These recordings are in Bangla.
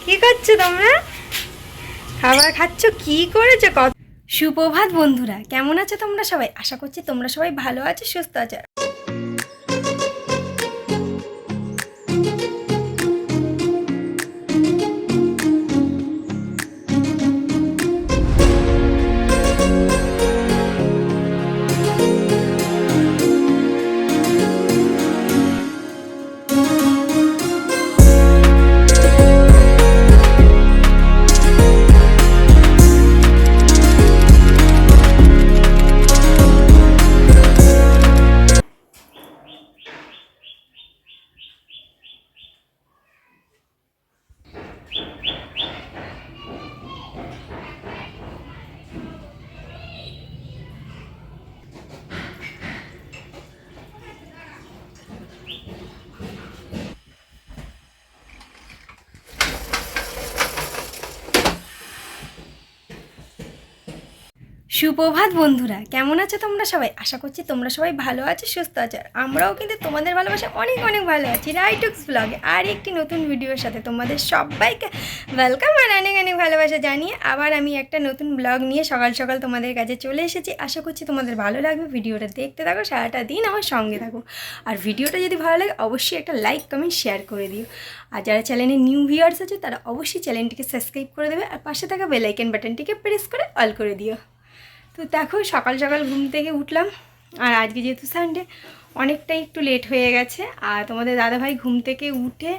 কি করছো তোমরা? খাবার খাচ্ছ? কি করেছো? কত সুপ্রভাত বন্ধুরা, কেমন আছো তোমরা সবাই? আশা করছি তোমরা সবাই ভালো আছো, সুস্থ আছো। সুপ্রভাত বন্ধুরা, কেমন আছো তোমরা সবাই? আশা করছি তোমরা সবাই ভালো আছো, সুস্থ আছো। আর আমরাও কিন্তু তোমাদের ভালোবাসা অনেক অনেক ভালো আছি। রাইটুক্স ব্লগে আর একটি নতুন ভিডিওর সাথে তোমাদের সবাইকে ওয়েলকাম আর অনেক অনেক ভালোবাসা জানিয়ে আবার আমি একটা নতুন ব্লগ নিয়ে সকাল সকাল তোমাদের কাছে চলে এসেছি। আশা করছি তোমাদের ভালো লাগবে। ভিডিওটা দেখতে থাকো, সারাটা দিন আমার সঙ্গে থাকো। আর ভিডিওটা যদি ভালো লাগে অবশ্যই একটা লাইক কমেন্ট শেয়ার করে দিও। আর যারা চ্যানেলে নিউ ভিউয়ার্স আছে তারা অবশ্যই চ্যানেলটিকে সাবস্ক্রাইব করে দেবে আর পাশে থাকা বেল আইকন বাটনটিকে প্রেস করে অল করে দিও। তো দেখো, সকাল সকাল ঘুম থেকে উঠলাম। আর আজকে যেহেতু সানডে অনেকটাই একটু লেট হয়ে গেছে। আর তোমাদের দাদাভাই ঘুম থেকে উঠে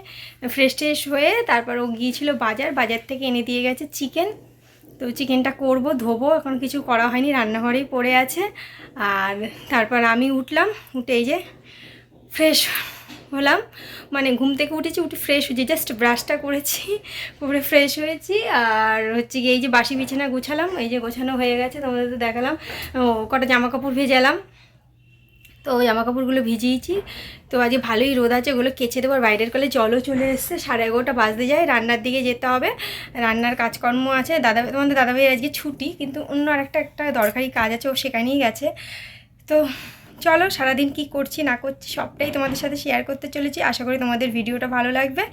ফ্রেশ হয়ে তারপর ও গিয়েছিল বাজার থেকে এনে দিয়ে গেছে চিকেন। তো চিকেনটা করব, ধোবো, এখন কিছু করা হয়নি, রান্নাঘরেই পড়ে আছে। আর তারপর আমি উঠলাম, উঠে এই যে ফ্রেশ হলাম। মানে ঘুম থেকে উঠেছি, উঠে ফ্রেশ হয়েছি, জাস্ট ব্রাশটা করেছি, করে ফ্রেশ হয়েছি। আর হচ্ছে গিয়ে এই যে বাসি বিছানা গুছালাম, এই যে গোছানো হয়ে গেছে, তোমাদের তো দেখালাম। কটা জামা কাপড় ভেজালাম, তো ওই জামা কাপড়গুলো ভিজিয়েছি। তো আজকে ভালোই রোদ আছে, ওগুলো কেচে দেবো। আর বাইরের কলে জলও চলে এসছে, 11:30 বাজতে যায়, রান্নার দিকে যেতে হবে, রান্নার কাজকর্ম আছে। তোমাদের দাদাভাইয়ের আজকে ছুটি, কিন্তু অন্য একটা দরকারি কাজ আছে, ও সেখানেই গেছে। তো চলো, সারাদিন কি করছি না করছি সবটাই তোমাদের সাথে শেয়ার করতে চলেছি। আশা করি তোমাদের ভিডিওটা ভালো লাগবে।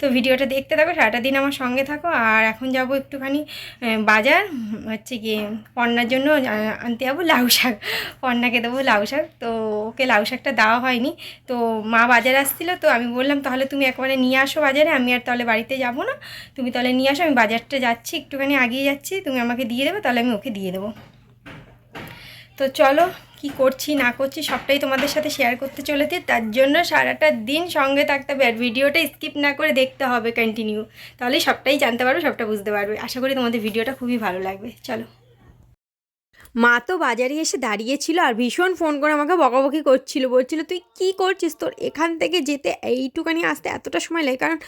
তো ভিডিওটা দেখতে থাকো, সারাটা দিন আমার সঙ্গে থাকো। আর এখন যাব একটুখানি বাজার, হচ্ছে গিয়ে পন্নার জন্য আনতে যাবো লাউ শাক। পন্নাকে দেবো লাউ শাক, তো ওকে লাউ শাকটা দেওয়া হয়নি। তো মা বাজার আসছিলো, তো আমি বললাম তাহলে তুমি একবারে নিয়ে আসো বাজারে, আমি আর তাহলে বাড়িতে যাব না, তুমি তাহলে নিয়ে আসো, আমি বাজারটা যাচ্ছি, একটুখানি আগিয়ে যাচ্ছি, তুমি আমাকে দিয়ে দেবে, তাহলে আমি ওকে দিয়ে দেবো। তো চলো, কি করছি না করছি সবটাই তোমাদের সাথে শেয়ার করতে চলেছি। তার জন্য সারাটা দিন সঙ্গে থাকতে হবে, আর ভিডিওটা স্কিপ না করে দেখতে হবে কন্টিনিউ, তাহলেই সবটাই জানতে পারবে, সবটা বুঝতে পারবে। আশা করি তোমাদের ভিডিওটা খুবই ভালো লাগবে। চলো। মা তো বাজারে এসে দাঁড়িয়েছিল আর ভীষণ ফোন করে আমাকে বকাবকি করছিল, বলছিল তুই কি করছিস, তোর এখান থেকে যেতে এইটুখানি আসতে এতটা সময় লাগে। কারণ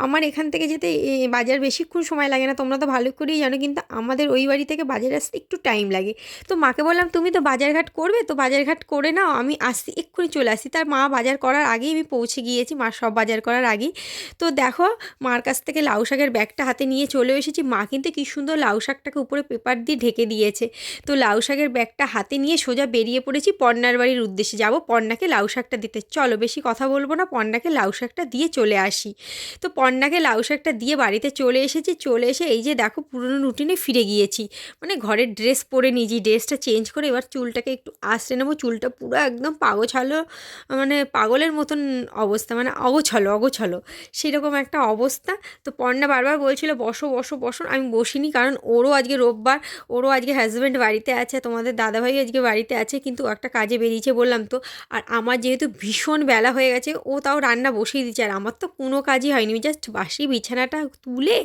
আমার এখান থেকে যেতে বাজার বেশিক্ষণ সময় লাগে না, তোমরা তো ভালো করেই জানো, কিন্তু আমাদের ওই বাড়ি থেকে বাজারে আসতে একটু টাইম লাগে। তো মাকে বললাম তুমি তো বাজারঘাট করবে, তো বাজারঘাট করে নাও, আমি আসছি, এক্ষুনি চলে আসছি। তার মা বাজার করার আগেই আমি পৌঁছে গিয়েছি, মা সব বাজার করার আগেই। তো দেখো, মার কাছ থেকে লাউ শাকের ব্যাগটা হাতে নিয়ে চলে এসেছি। মা কিন্তু কী সুন্দর লাউ শাকটাকে উপরে পেপার দিয়ে ঢেকে দিয়েছে। তো লাউ শাকের ব্যাগটা হাতে নিয়ে সোজা বেরিয়ে পড়েছি পর্ণার বাড়ির উদ্দেশ্যে, যাব পর্ণাকে লাউ শাকটা দিতে। চলো, বেশি কথা বলবো না, পর্ণাকে লাউ শাকটা দিয়ে চলে আসি। তো পর্ণাকে লাউ শাকটা দিয়ে বাড়িতে চলে এসেছি। চলে এসে এই যে দেখো, পুরনো রুটিনে ফিরে গিয়েছি। মানে ঘরের ড্রেস পরে নিয়েছি, ড্রেসটা চেঞ্জ করে এবার চুলটাকে একটু আঁচড়ে নেবো। চুলটা পুরো একদম পাগোছালো, মানে পাগলের মতন অবস্থা, মানে অগোছালো সেরকম একটা অবস্থা। তো পর্ণা বারবার বলছিল বসো বসো বসো, আমি বসিনি, কারণ ওরও আজকে রোববার, ওরও আজকে হাজব্যান্ড বাড়িতে আছে, তোমাদের দাদাভাই আজকে বাড়িতে আছে, কিন্তু একটা কাজে বেরিয়েছে বললাম তো। আর আমার যেহেতু ভীষণ বেলা হয়ে গেছে, ও তাও রান্না বসিয়ে দিচ্ছে, আর আমার তো কোনো কাজই হয়নি, জাস্ট বাসি বিছানাটা তুলে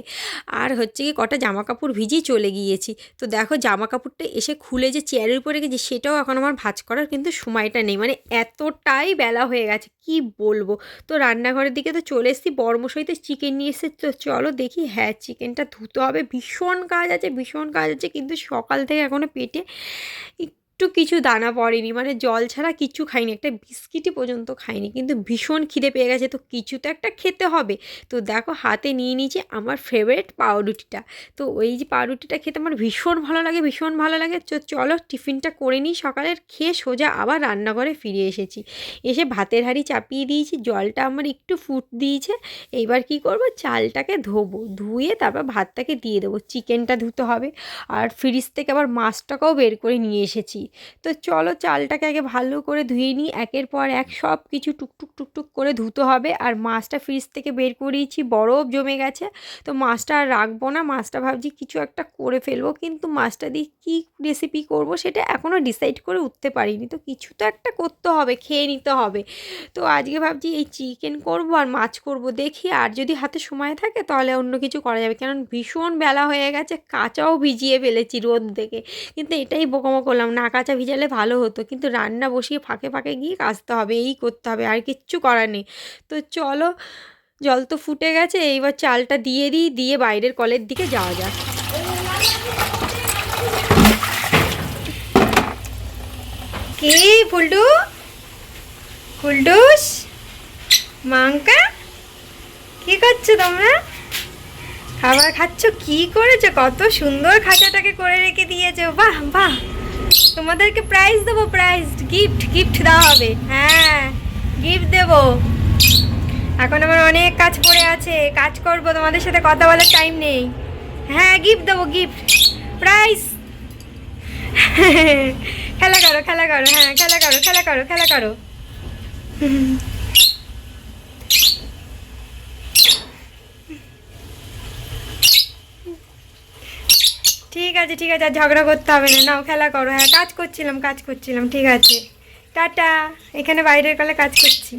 আর হচ্ছে কি কটা জামা কাপড় ভিজিয়ে চলে গিয়েছি। তো দেখো, জামা কাপড়টা এসে খুলে যে চেয়ারের উপরে গেছি, সেটাও এখন আমার ভাঁজ করার কিন্তু সময়টা নেই, মানে এতটাই বেলা হয়ে গেছে কি বলবো। তো রান্নাঘরের দিকে তো চলে এসেছি, বড়মশাইতে চিকেন নিয়ে এসে, তো চলো দেখি। হ্যাঁ, চিকেনটা ধুতে হবে, ভীষণ কাজ আছে, কিন্তু সকাল থেকে এখনও পেটে একটু একটু কিছু দানা পড়েনি, মানে জল ছাড়া কিচ্ছু খাইনি, একটা বিস্কিটই পর্যন্ত খাইনি, কিন্তু ভীষণ খিদে পেয়ে গেছে, তো কিছু তো একটা খেতে হবে। তো দেখো হাতে নিয়ে নিয়েছি আমার ফেভারিট পাউরুটিটা। তো ওই যে পাউরুটিটা খেতে আমার ভীষণ ভালো লাগে, ভীষণ ভালো লাগে। চলো টিফিনটা করে নিই সকালের, খেয়ে সোজা আবার রান্নাঘরে ফিরে এসেছি। এসে ভাতের হাঁড়ি চাপিয়ে দিয়েছি, জলটা আমার একটু ফুট দিয়েছে। এইবার কি করব, চালটাকে ধোবো, ধুয়ে তারপর ভাতটাকে দিয়ে দেবো। চিকেনটা ধুতে হবে, আর ফ্রিজ থেকে আবার মাছটাকেও বের করে নিয়ে এসেছি। তো চলো চালটাকে আগে ভালো করে ধুয়ে নিই, একের পর এক সব কিছু টুকটুক টুকটুক করে ধুতে হবে। আর মাছটা ফ্রিজ থেকে বের করিয়েছি, বরফ জমে গেছে, তো মাছটা আর রাখবো না। মাছটা ভাবছি কিছু একটা করে ফেলবো, কিন্তু মাছটা দিয়ে কী রেসিপি করব সেটা এখনও ডিসাইড করে উঠতে পারিনি। তো কিছু তো একটা করতে হবে, খেয়ে নিতে হবে। তো আজকে ভাবছি এই চিকেন করব আর মাছ করব, দেখি আর যদি হাতে সময় থাকে তাহলে অন্য কিছু করা যাবে, কারণ ভীষণ বেলা হয়ে গেছে, কাঁচাও ভিজিয়ে ফেলেছি রোদ দেখে। কিন্তু এটাই বোকামো করলাম, না কাঁচা ভিজালে ভালো হতো, কিন্তু রান্না বসিয়ে ফাঁকে ফাঁকে গিয়ে কাচতে হবে, এই করতে হবে, আর কিচ্ছু করার নেই। তো চলো, জল তো ফুটে গেছে, এইবার চালটা দিয়ে দিই, দিয়ে বাইরের কলের দিকে যাওয়া যাক। কি ফুলটু, ফুলটুস, মাংকা, কি করছো তোমরা? খাবার খাচ্ছ? কি করেছো? কত সুন্দর খাঁচাটাকে করে রেখে দিয়েছো, বাহ বাহ। তোমাদেরকে প্রাইজ দেবো, প্রাইজ, গিফট, গিফট দেওয়া হবে। হ্যাঁ, গিফট দেবো। এখন আমার অনেক কাজ পড়ে আছে, কাজ করব, তোমাদের সাথে কথা বলার টাইম নেই। হ্যাঁ, গিফট দেবো, গিফট, প্রাইজ। খেলা করো, খেলা করো, হ্যাঁ খেলা করো, খেলা করো, খেলা করো। ঠিক আছে, ঠিক আছে, আর ঝগড়া করতে হবে না, নাও খেলা করো। হ্যাঁ, কাজ করছিলাম, কাজ করছিলাম, ঠিক আছে, টাটা। এখানে বাইরের কলে কাজ করছি।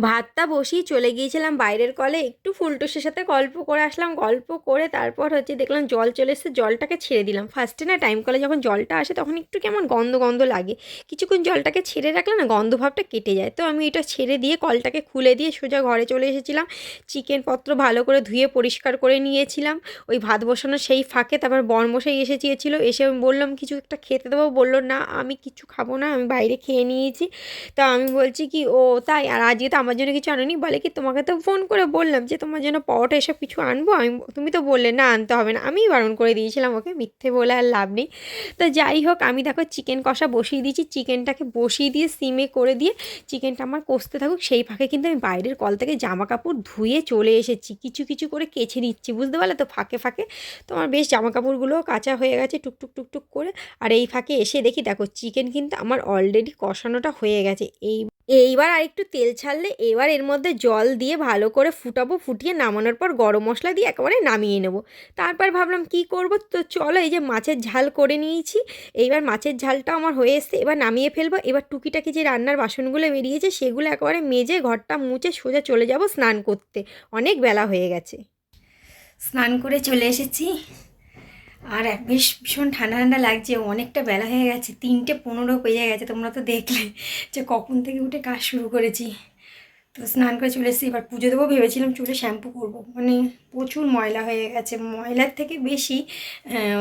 ভাতটা বসিয়ে চলে গিয়েছিলাম বাইরের কলে, একটু ফুলটুসের সাথে গল্প করে আসলাম, গল্প করে তারপর হচ্ছে দেখলাম জল চলে এসেছে, জলটাকে ছেড়ে দিলাম। ফার্স্টে না টাইম কলে যখন জলটা আসে তখন একটু কেমন গন্ধ গন্ধ লাগে, কিছুক্ষণ জলটাকে ছেড়ে রাখলে না গন্ধ ভাবটা কেটে যায়। তো আমি এটা ছেড়ে দিয়ে কলটাকে খুলে দিয়ে সোজা ঘরে চলে এসেছিলাম। চিকেন পত্র ভালো করে ধুয়ে পরিষ্কার করে নিয়েছিলাম। ওই ভাত বসানো সেই ফাঁকে তারপর বরমশাই এসে চেয়েছিলো, এসে আমি বললাম কিছু একটা খেতে দেবো, বললো না আমি কিছু খাবো না, আমি বাইরে খেয়ে নিয়েছি। তা আমি বলছি কি, ও তাই, আর আজকে তো আমার জন্য কিছু আনোনি? বলে কি, তোমাকে তো ফোন করে বললাম যে তোমার জন্য পরোটা এসব কিছু আনবো, তুমি তো বললে না আনতে হবে না, আমিই বারণ করে দিয়েছিলাম ওকে, মিথ্যে বলে আর লাভ নেই। তো যাই হোক, আমি দেখো চিকেন কষা বসিয়ে দিয়েছি, চিকেনটাকে বসিয়ে দিয়ে সিমে করে দিয়ে চিকেনটা আমার কষতে থাকুক, সেই ফাঁকে কিন্তু আমি বাইরের কল থেকে জামা কাপড় ধুয়ে চলে এসেছি, কিছু কিছু করে কেচে নিচ্ছি, বুঝতে পারলে তো, ফাঁকে ফাঁকে। তোমার বেশ জামা কাপড়গুলোও কাঁচা হয়ে গেছে টুকটুক টুকটুক করে। আর এই ফাঁকে এসে দেখি দেখো চিকেন কিন্তু আমার অলরেডি কষানোটা হয়ে গেছে। এইবার আর একটু তেল ছাড়লে এবার এর মধ্যে জল দিয়ে ভালো করে ফুটাবো, ফুটিয়ে নামানোর পর গরম মশলা দিয়ে একেবারে নামিয়ে নেব। তারপর ভাবলাম কি করব, তো চলো এই যে মাছের ঝাল করে নিয়েছি, এইবার মাছের ঝালটা আমার হয়ে এসছে, এবার নামিয়ে ফেলবো। এবার টুকিটাকি যে রান্নার বাসনগুলো বেরিয়েছে সেগুলো একেবারে মেজে ঘরটা মুছে সোজা চলে যাব স্নান করতে, অনেক বেলা হয়ে গেছে। স্নান করে চলে এসেছি, আর বেশ ভীষণ ঠান্ডা ঠান্ডা লাগছে, অনেকটা বেলা হয়ে গেছে, 3:15 বেজে গেছে। তোমরা তো দেখলে যে কখন থেকে উঠে কাজ শুরু করেছি। তো স্নান করে চলে এসেছি, এবার পুজো দেবো ভেবেছিলাম, চুলে শ্যাম্পু করবো, মানে প্রচুর ময়লা হয়ে গেছে, ময়লার থেকে বেশি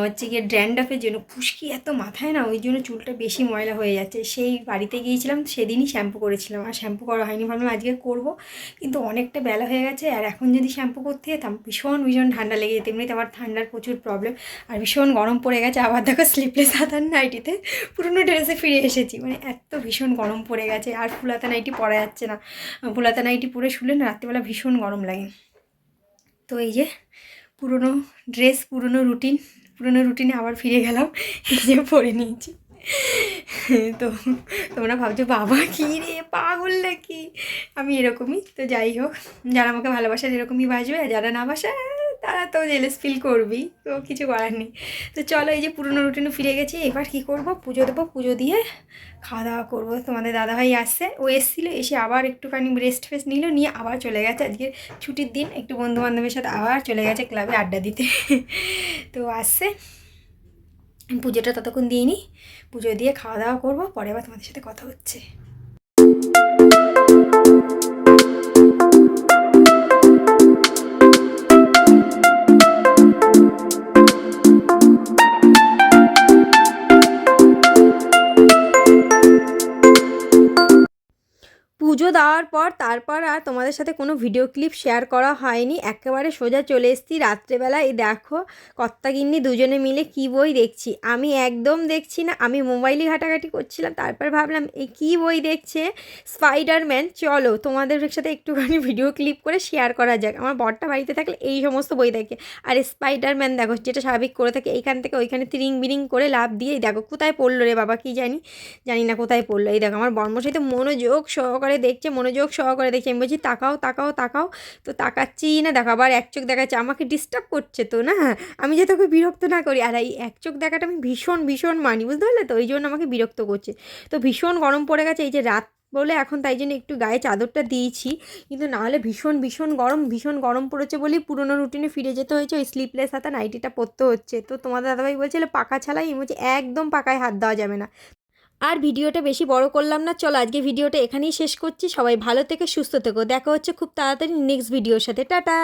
হচ্ছে গিয়ে ড্যান্ড্রাফের জন্য, খুশকি এত মাথায় না, ওই জন্য চুলটা বেশি ময়লা হয়ে যাচ্ছে। সেই বাড়িতে গিয়েছিলাম, সেদিনই শ্যাম্পু করেছিলাম, আর শ্যাম্পু করা হয়নি, ভাবলাম আজকে করবো, কিন্তু অনেকটা বেলা হয়ে গেছে। আর এখন যদি শ্যাম্পু করতে যেতাম ভীষণ ভীষণ ঠান্ডা লেগে যেত, এমনিতে আমার ঠান্ডার প্রচুর প্রবলেম, আর ভীষণ গরম পড়ে গেছে। আবার দেখো স্লিপলেস হাতার নাইটিতে পুরনো ড্রেসে ফিরে এসেছি, মানে এত ভীষণ গরম পড়ে গেছে, আর ফুলাতা নাইটি পরা যাচ্ছে না, ফুলাতা নাইটি পরে শুলে না রাত্রিবেলা ভীষণ গরম লাগে। তো এই যে পুরনো ড্রেস, পুরনো রুটিনে আবার ফিরে গেলাম, এই যে পরে নিয়েছি। তো তোমরা ভাবছো বাবা কী রে পাগল নাকি, আমি এরকমই। তো যাই হোক, যারা আমাকে ভালোবাসে এরকমই বাসবে, আর যারা না বাসে তারা তো জেলেস ফিল করবেই, তো কিছু করার নেই। তো চলো এই যে পুরনো রুটিনে ফিরে গেছি, এবার কি করব, পুজো দেবো, পুজো দিয়ে খাওয়া দাওয়া করবো। তোমাদের দাদাভাই আসছে, ও এসেছিলো, এসে আবার একটুখানি রেস্ট ফেস্ট নিল, নিয়ে আবার চলে গেছে, আজকে ছুটির দিন, একটু বন্ধুবান্ধবের সাথে আবার চলে গেছে ক্লাবে আড্ডা দিতে। তো আসছে, পুজোটা ততক্ষণ দিয়ে নিই, পুজো দিয়ে খাওয়া দাওয়া করবো, পরে আবার তোমাদের সাথে কথা হচ্ছে। দেওয়ার পর তারপর আর তোমাদের সাথে কোনো ভিডিও ক্লিপ শেয়ার করা হয়নি, একেবারে সোজা চলে এসেছি রাত্রেবেলা। এই দেখো কর্তাগিন্নি দুজনে মিলে কী বই দেখছি, আমি একদম দেখছি না, আমি মোবাইলই ঘাটাঘাটি করছিলাম। তারপর ভাবলাম এই কী বই দেখছে, স্পাইডারম্যান, চলো তোমাদের সাথে একটুখানি ভিডিও ক্লিপ করে শেয়ার করা যাক। আমার বরটা বাড়িতে থাকলে এই সমস্ত বই দেখে। আর স্পাইডারম্যান দেখো যেটা স্বাভাবিক করে থাকে, এইখান থেকে ওইখানে তিরিং বিরিং করে লাভ দিয়ে দেখো কোথায় পড়লো রে বাবা, কি জানি না কোথায় পড়লো। এই দেখো আমার বর্মশাই তো মনোযোগ সহকারে দেখছে, মনোযোগ সহকারে দেখছে। আমি বলছি তাকাও তাকাও তাকাও, তো তাকাচ্ছি না, দেখো আবার এক চোখ দেখাচ্ছে, আমাকে ডিস্টার্ব করছে তো না, আমি যে তোকে বিরক্ত না করি। আর এই এক চোখ দেখাটা আমি ভীষণ ভীষণ মানি, বুঝতে পারলে তো, ওই জন্য আমাকে বিরক্ত করছে। তো ভীষণ গরম পড়ে গেছে, এই যে রাত বলে এখন তাই জন্য একটু গায়ে চাদরটা দিয়েছি, কিন্তু নাহলে ভীষণ ভীষণ গরম পড়েছে বলেই পুরোনো রুটিনে ফিরে যেতে হয়েছে, ওই স্লিপলেস হাতা নাইটিটা পরতে হচ্ছে। তো তোমাদের দাদাভাই বলছিল পাকা ছালাই, আমি বলছি একদম পাকায় হাত দেওয়া যাবে না। আর ভিডিওটা বেশি বড় করলাম না, চলো আজকে ভিডিওটা এখানেই শেষ করছি। সবাই ভালো থেকে সুস্থ থেকো, দেখা হচ্ছে খুব তাড়াতাড়ি নেক্সট ভিডিওর সাথে, টাটা।